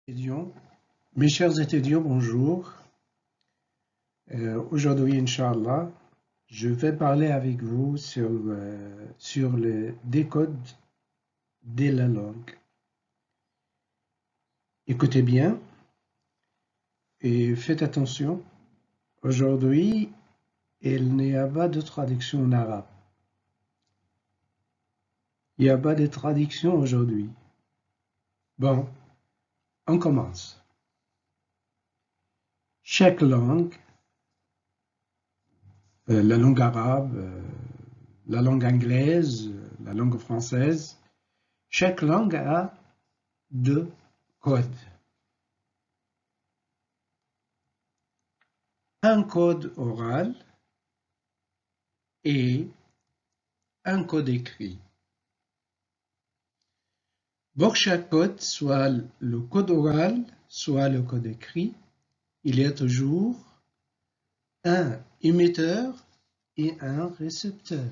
Étudiants, mes chers étudiants, bonjour. Aujourd'hui, Inch'Allah, je vais parler avec vous sur le décode de la langue. Écoutez bien et faites attention. Aujourd'hui, il n'y a pas de traduction en arabe. Il n'y a pas de traduction aujourd'hui. Bon, on commence. Chaque langue, la langue arabe, la langue anglaise, la langue française, chaque langue a deux codes. Un code oral et un code écrit. Pour chaque code, soit le code oral, soit le code écrit, il y a toujours un émetteur et un récepteur.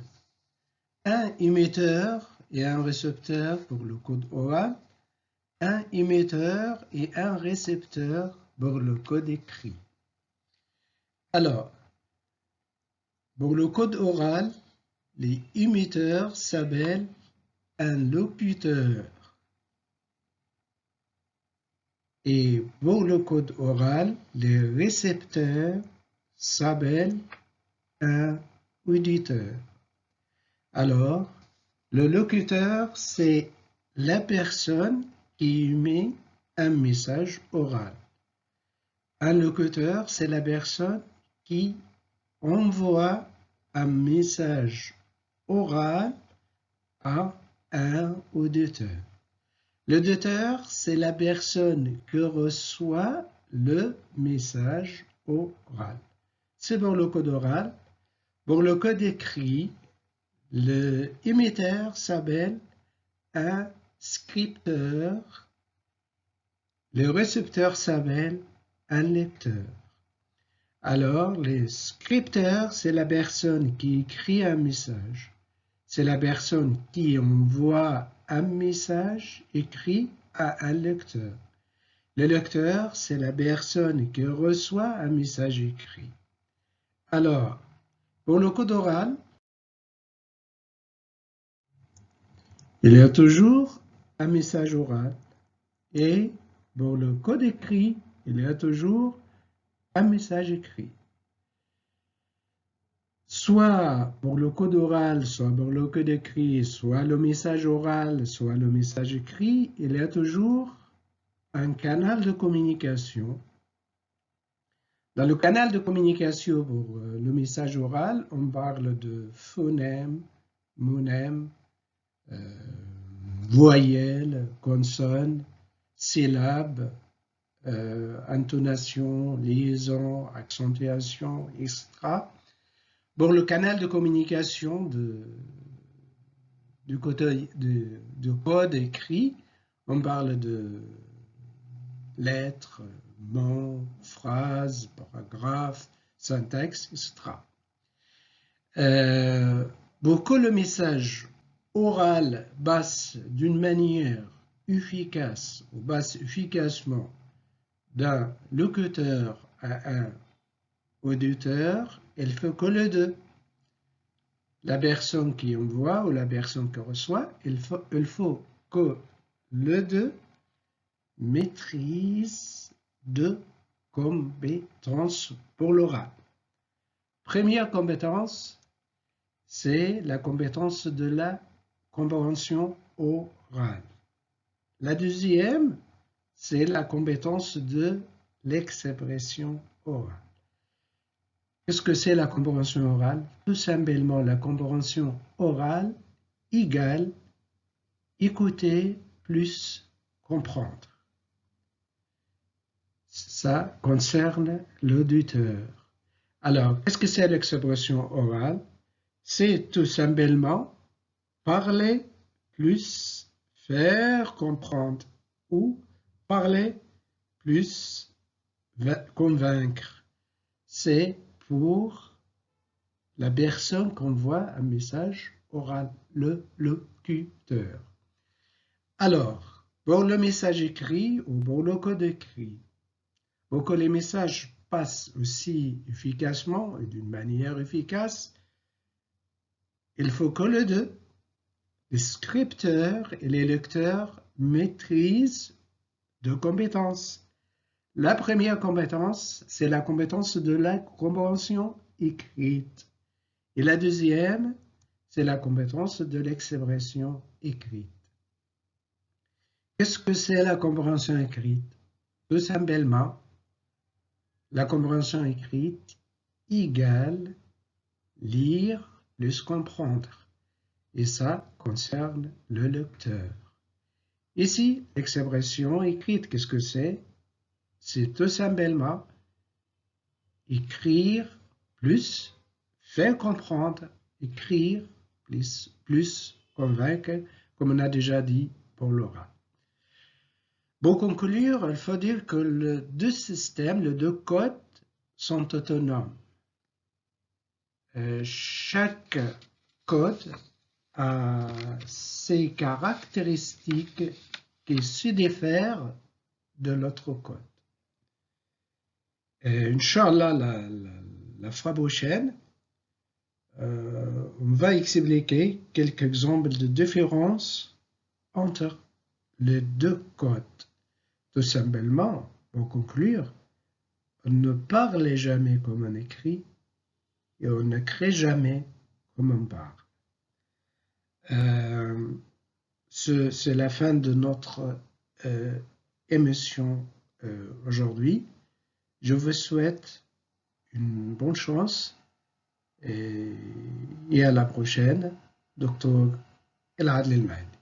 Un émetteur et un récepteur pour le code oral, un émetteur et un récepteur pour le code écrit. Alors, pour le code oral, les émetteurs s'appellent un locuteur. Et pour le code oral, les récepteurs s'appellent un auditeur. Alors, le locuteur, c'est la personne qui émet un message oral. Un locuteur, c'est la personne qui envoie un message oral à un auditeur. L'auditeur, c'est la personne qui reçoit le message oral. C'est pour le code oral. Pour le code écrit, l'émetteur s'appelle un scripteur. Le récepteur s'appelle un lecteur. Alors, le scripteur, c'est la personne qui écrit un message. C'est la personne qui envoie un message écrit à un lecteur. Le lecteur, c'est la personne qui reçoit un message écrit. Alors, pour le code oral, il y a toujours un message oral. Et pour le code écrit, il y a toujours un message écrit. Soit pour le code oral, soit pour le code écrit, soit le message oral, soit le message écrit, il y a toujours un canal de communication. Dans le canal de communication pour le message oral, on parle de phonème, monème, voyelle, consonne, syllabe, intonation, liaison, accentuation, etc. Pour le canal de communication du code écrit, on parle de lettres, mots, phrases, paragraphes, syntaxe, etc. Pour que le message oral passe d'une manière efficace ou passe efficacement d'un locuteur à un auditeur, il faut que les deux, la personne qui envoie ou la personne qui reçoit, il faut que les deux maîtrisent deux compétences pour l'oral. Première compétence, c'est la compétence de la compréhension orale. La deuxième, c'est la compétence de l'expression orale. Qu'est-ce que c'est la compréhension orale? Tout simplement, la compréhension orale égale écouter plus comprendre. Ça concerne l'auditeur. Alors, qu'est-ce que c'est l'expression orale? C'est tout simplement parler plus faire comprendre ou parler plus convaincre. C'est pour la personne qui envoie un message oral, le locuteur. Alors, pour le message écrit ou pour le code écrit. Pour que les messages passent aussi efficacement et d'une manière efficace, il faut que les deux, les scripteurs et les lecteurs, maîtrisent deux compétences. La première compétence, c'est la compétence de la compréhension écrite. Et la deuxième, c'est la compétence de l'expression écrite. Qu'est-ce que c'est la compréhension écrite? Tout simplement, la compréhension écrite égale lire plus comprendre. Et ça concerne le lecteur. Ici, l'expression écrite, qu'est-ce que c'est? C'est tout simplement écrire plus, faire comprendre, écrire plus convaincre, comme on a déjà dit pour l'oral. Pour conclure, il faut dire que les deux systèmes, les deux codes sont autonomes. Chaque code a ses caractéristiques qui se diffèrent de l'autre code. Inch'Allah, la fois prochaine, on va expliquer quelques exemples de différences entre les deux codes. Tout simplement, pour conclure, on ne parle jamais comme on écrit et on ne crée jamais comme on parle. C'est la fin de notre émission aujourd'hui. Je vous souhaite une bonne chance et à la prochaine. Dr. El Adel El Mahdi.